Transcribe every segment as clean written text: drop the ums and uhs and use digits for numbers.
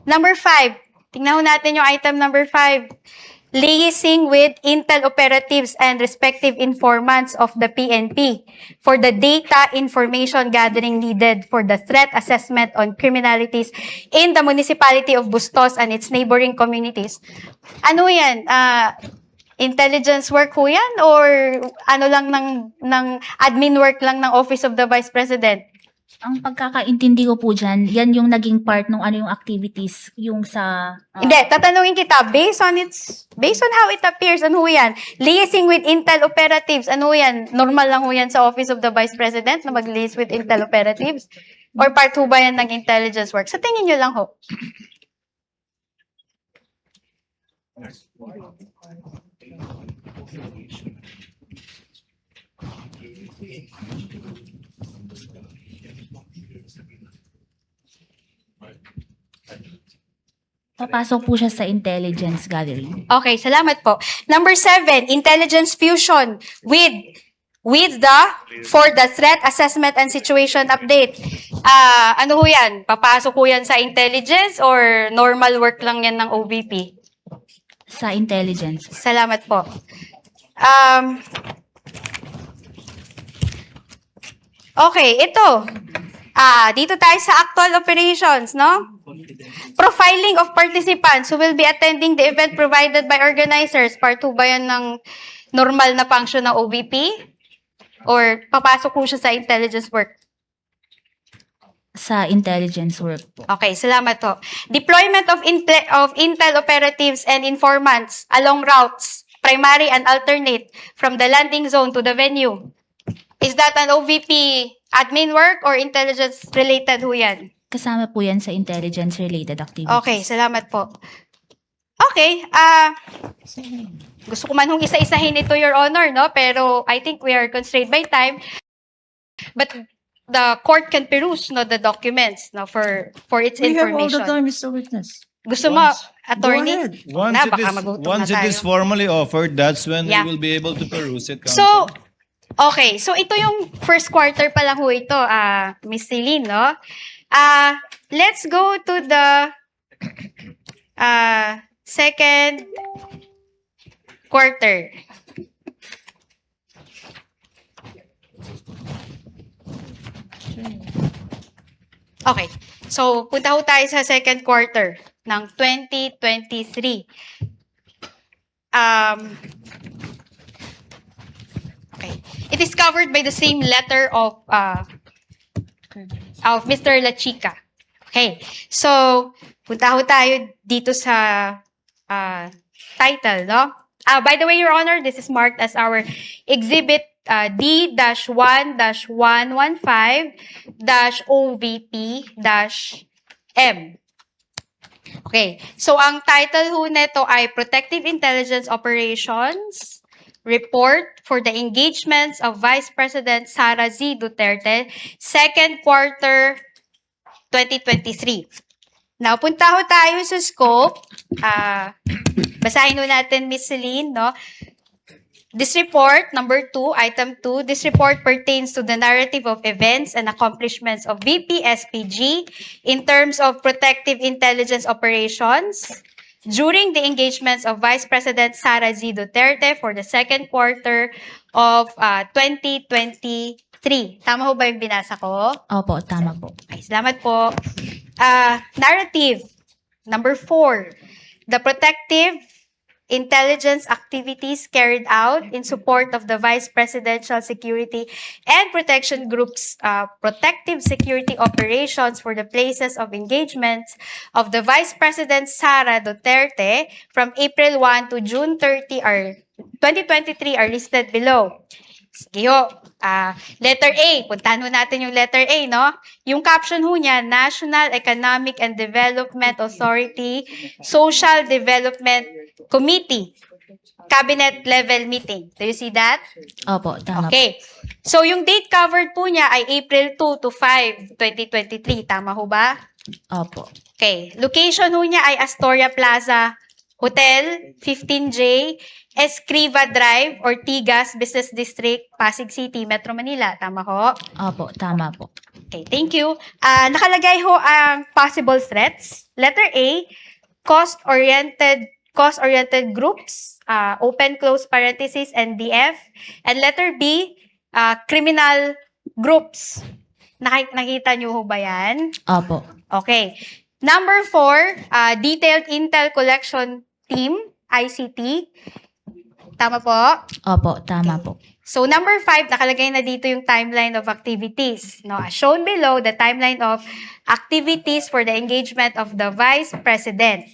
Number 5. Tingnan ho natin yung item number 5. Liaising with Intel operatives and respective informants of the PNP for the data information gathering needed for the threat assessment on criminalities in the municipality of Bustos and its neighboring communities. Ano yan? Intelligence work ho yan? Or ano lang ng admin work lang ng Office of the Vice President? Ang pagkakaintindi ko po dyan, yan yung naging part ng ano yung activities, yung sa... Hindi, tatanungin kita, based on how it appears, ano ho yan? Liaising with Intel operatives, ano ho yan? Normal lang ho yan sa Office of the Vice President na mag-liaise with Intel operatives? Or part ho ba yan ng intelligence work? Sa tingin nyo lang ho. Papasok po siya sa intelligence gathering. Okay, salamat po. Number 7, intelligence fusion with for the threat assessment and situation update. Ano ho yan? Papasok ho yan sa intelligence or normal work lang yan ng OVP? Sa intelligence. Salamat po. Okay, ito. Dito tayo sa actual operations, no? Profiling of participants who will be attending the event provided by organizers. Part 2 ba yan ng normal na function ng OVP? Or papasok po siya sa intelligence work? Sa intelligence work po. Okay, salamat po. Deployment of Intel operatives and informants along routes, primary and alternate, from the landing zone to the venue. Is that an OVP admin work or intelligence-related ho yan? Kasama po yan sa intelligence-related activities. Okay, salamat po. Okay, gusto ko man hong isa-isahin ito, Your Honor, no? Pero I think we are constrained by time. But the court can peruse the documents for its We have all information. the time, Mr. Witness. Gusto mo, Go attorney? ahead. Once Na, it baka is magutom once na it is tayo. formally offered, that's when Yeah. we will be able to peruse it. So, Counsel. okay. So, ito yung first quarter pa lang ho ito, Miss Celine, no? Let's go to the second quarter. Okay. So, punta ho tayo sa second quarter ng 2023. Okay. It is covered by the same letter of Mr. La Chica. Okay. So, punta ho tayo dito sa title, no? By the way, Your Honor, this is marked as our Exhibit D-1-115-OVP-M. Okay. So, ang title ho nito ay Protective Intelligence Operations Report for the Engagements of Vice President Sara Z. Duterte, second quarter 2023. Now, punta ho tayo sa scope. Basahin ho natin, Miss Celine, no? This report, number 2, item 2, this report pertains to the narrative of events and accomplishments of VP-SPG in terms of protective intelligence operations during the engagements of Vice President Sara Z. Duterte for the second quarter of 2023. Tama ho ba yung binasa ko? Opo, tama po. Ay, salamat po. Narrative, number 4. The protective intelligence activities carried out in support of the Vice Presidential Security and Protection Group's protective security operations for the places of engagements of the Vice President Sara Duterte from April 1 to June 30 2023 are listed below. Sige ho. Letter A. Puntahan ho natin yung letter A, no? Yung caption ho niya, National Economic and Development Authority Social Development Committee. Cabinet level meeting. Do you see that? Opo, tama po. Okay. So, yung date covered po niya ay April 2 to 5, 2023. Tama ho ba? Opo. Okay. Location ho niya ay Astoria Plaza Hotel, 15J, Escriva Drive, Ortigas Business District, Pasig City, Metro Manila. Tama ho? Opo, tama po. Okay, thank you. Nakalagay ho ang possible threats. Letter A, cost-oriented groups, open close parenthesis NDF. And letter B, criminal groups. Nakita nyo ho ba yan? Opo. Okay. Number 4, detailed intel collection team, ICT. Tama po? Opo, tama po. So number 5, nakalagay na dito yung timeline of activities. No, as shown below, the timeline of activities for the engagement of the Vice President.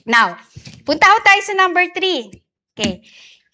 Now, punta ho tayo sa number 3. Okay.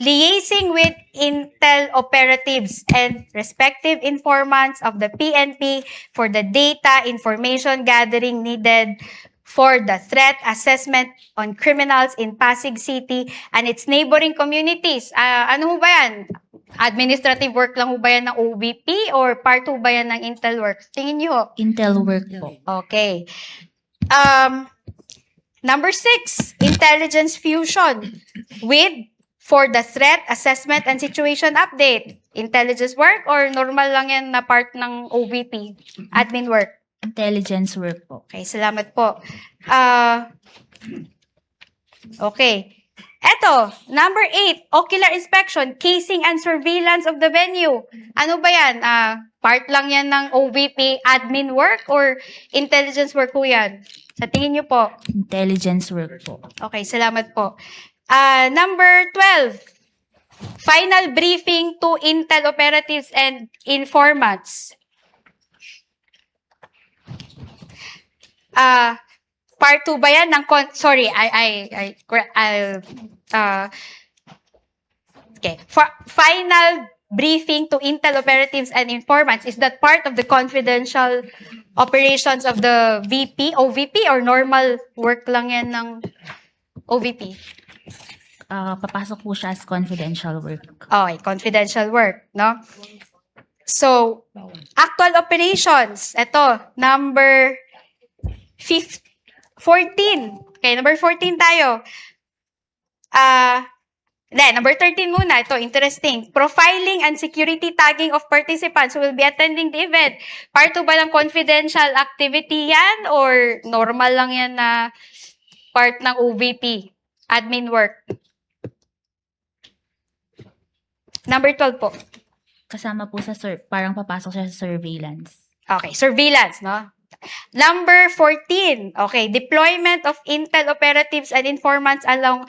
Liaising with intel operatives and respective informants of the PNP for the data information gathering needed for the threat assessment on criminals in Pasig City and its neighboring communities. Ano ho ba yan? Administrative work lang ho ba yan ng OVP or part ho ba yan ng intel work? Tingin nyo ho. Intel work po. Okay. Number 6, intelligence fusion for the threat assessment and situation update. Intelligence work or normal lang yan na part ng OVP? Admin work. Intelligence work po. Okay, salamat po. Okay. Eto, number 8, ocular inspection, casing and surveillance of the venue. Ano ba yan? Part lang yan ng OVP admin work or intelligence work po yan? Sa tingin nyo po? Intelligence work po. Okay, salamat po. Number 12, final briefing to intel operatives and informants. Part 2 ba yan ng final briefing to intel operatives and informants, is that part of the confidential operations of the VP, OVP, or normal work lang yan ng OVP? Papasok po siya as confidential work. Okay, confidential work, no? So, actual operations. Ito, number 14. Okay, number 14 tayo. Number 13 muna. Ito, interesting. Profiling and security tagging of participants who will be attending the event. Part 2 ba ng confidential activity yan? Or normal lang yan na part ng OVP? Admin work. Number 12 po. Kasama po sa parang papasok siya sa surveillance. Okay, surveillance, no? Number 14, okay, deployment of intel operatives and informants along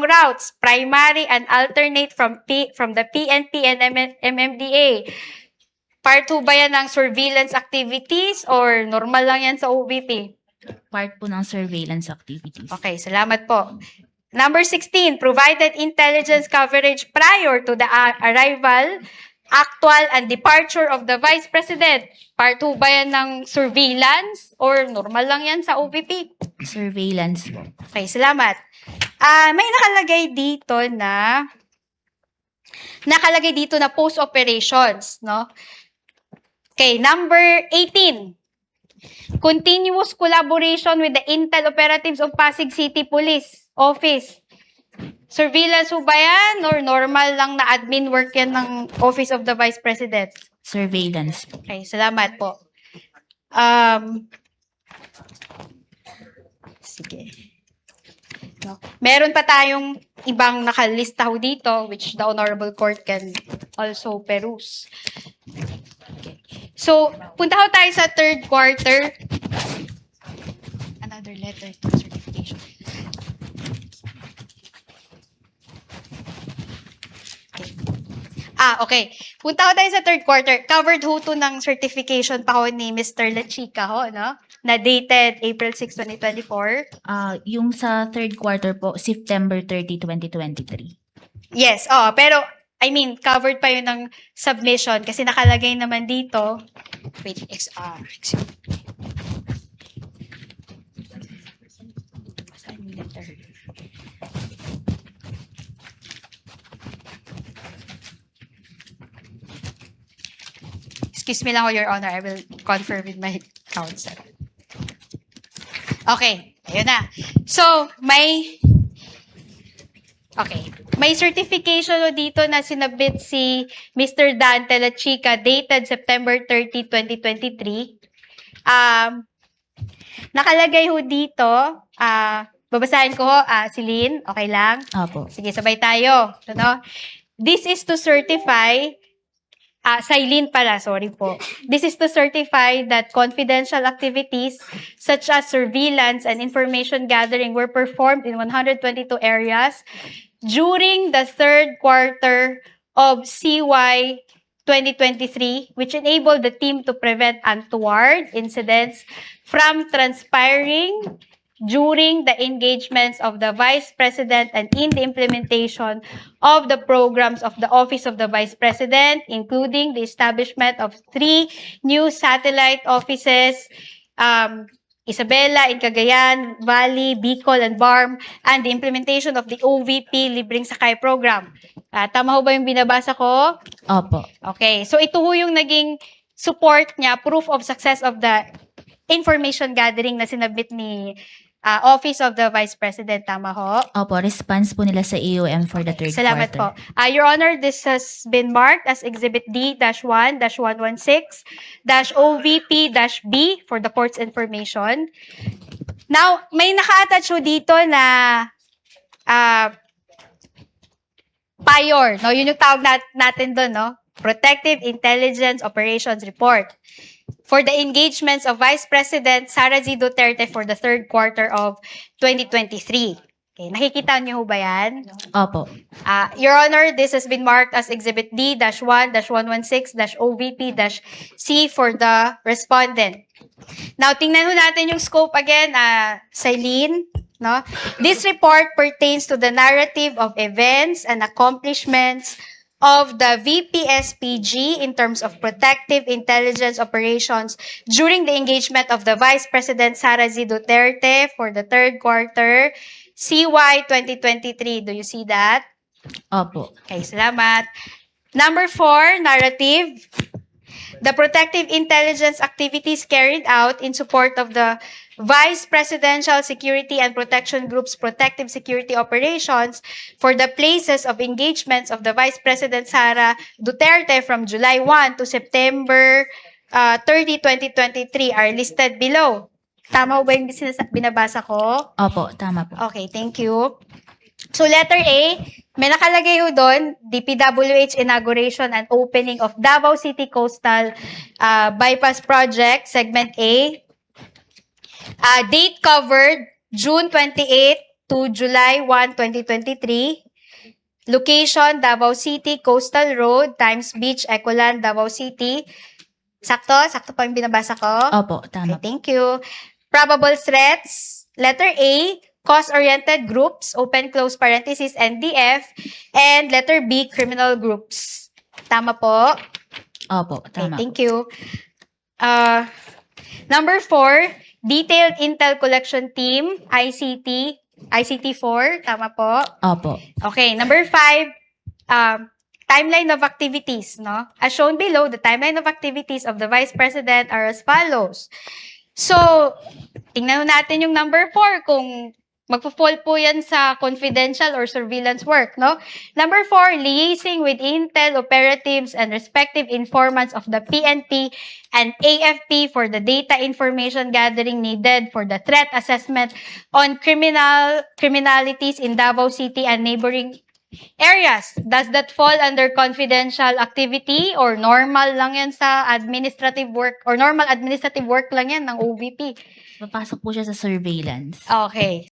routes, primary and alternate from the PNP and MMDA. Part 2 ba yan ng surveillance activities or normal lang yan sa OVP? Part po ng surveillance activities. Okay, salamat po. Number 16, provided intelligence coverage prior to the arrival, actual, and departure of the Vice President. Part 2 ba yan ng surveillance or normal lang yan sa OVP? Surveillance po. Okay, salamat. May nakalagay dito na post operations, no? Okay, number 18. Continuous collaboration with the intel operatives of Pasig City Police Office. Surveillance ba yan or normal lang na admin work yan ng Office of the Vice President? Surveillance po. Okay, salamat po. Sige. No. Meron pa tayong ibang nakalista ho dito which the Honorable Court can also peruse. Okay. So, punta ho tayo sa third quarter. Another letter to certification. Okay. Punta ko tayo sa third quarter. Covered ho to ng certification pa ho ni Mr. Lachica ho, no? Na dated April 6, 2024. Yung sa third quarter po, September 30, 2023. Yes, pero I mean, covered pa yun ng submission kasi nakalagay naman dito. Wait, excuse me. Saan yung letter? Excuse me lang, Your Honor. I will confirm with my counsel. Okay. Ayun na. So, okay. may certification ho dito na sinabit si Mr. Dan Telachica dated September 30, 2023. Nakalagay ho dito, babasahin ko ho, si Lynn, okay lang? Opo. Sige, sabay tayo. Ano? This is to certify, Silene pala, sorry po. This is to certify that confidential activities such as surveillance and information gathering were performed in 122 areas during the third quarter of CY 2023, which enabled the team to prevent untoward incidents from transpiring during the engagements of the Vice President and in the implementation of the programs of the Office of the Vice President, including the establishment of 3 new satellite offices, Isabela in Cagayan, Valley, Bicol, and Barm, and the implementation of the OVP Libreng Sakay Program. Tama ho ba yung binabasa ko? Opo. Okay, so ito ho yung naging support niya, proof of success of the information gathering na sinabit ni Office of the Vice President. Tama ho? Opo, response po nila sa AUM for the third Salamat quarter. po. Your Honor, this has been marked as Exhibit D-1-116-OVP-B for the court's information. Now, may naka-attach ho dito na PIOR, no? Yun yung tawag natin doon, no? Protective Intelligence Operations Report for the engagements of Vice President Sara Z. Duterte for the third quarter of 2023. Okay, nakikita niyo ho ba yan? Opo. Your Honor, this has been marked as Exhibit D-1-116-OVP-C for the respondent. Now, tingnan ho natin yung scope again, Silene. No? This report pertains to the narrative of events and accomplishments of the VPSPG in terms of protective intelligence operations during the engagement of the Vice President Sara Z. Duterte for the third quarter CY 2023. Do you see that? Opo. Okay, salamat. Number 4, narrative. The protective intelligence activities carried out in support of the Vice Presidential Security and Protection Group's protective security operations for the places of engagements of the Vice President Sara Duterte from July 1 to September 30, 2023 are listed below. Tama ba yung binabasa ko? Opo, tama po. Okay, thank you. So letter A, may nakalagay ho doon, DPWH inauguration and opening of Davao City Coastal Bypass Project, Segment A. Date covered, June 28 to July 1, 2023. Location, Davao City, Coastal Road, Times Beach, Ecoland, Davao City. Sakto? Sakto pa yung binabasa ko? Opo, tama Okay, thank you. Probable threats, letter A, cause-oriented groups, open close parenthesis, NDF, and letter B, criminal groups. Tama po? Opo, Okay, tama. thank you. Number 4, detailed intel collection team, ICT4, tama po? Opo. Okay, number 5, timeline of activities, no? As shown below, the timeline of activities of the Vice President are as follows. So, tingnan natin yung number 4 kung magpo-fall po yan sa confidential or surveillance work, no? Number 4, liaising with intel operatives and respective informants of the PNP and AFP for the data information gathering needed for the threat assessment on criminalities in Davao City and neighboring areas. Does that fall under confidential activity or normal lang yan sa administrative work or normal administrative work lang yan ng OVP? Papasok po siya sa surveillance. Okay.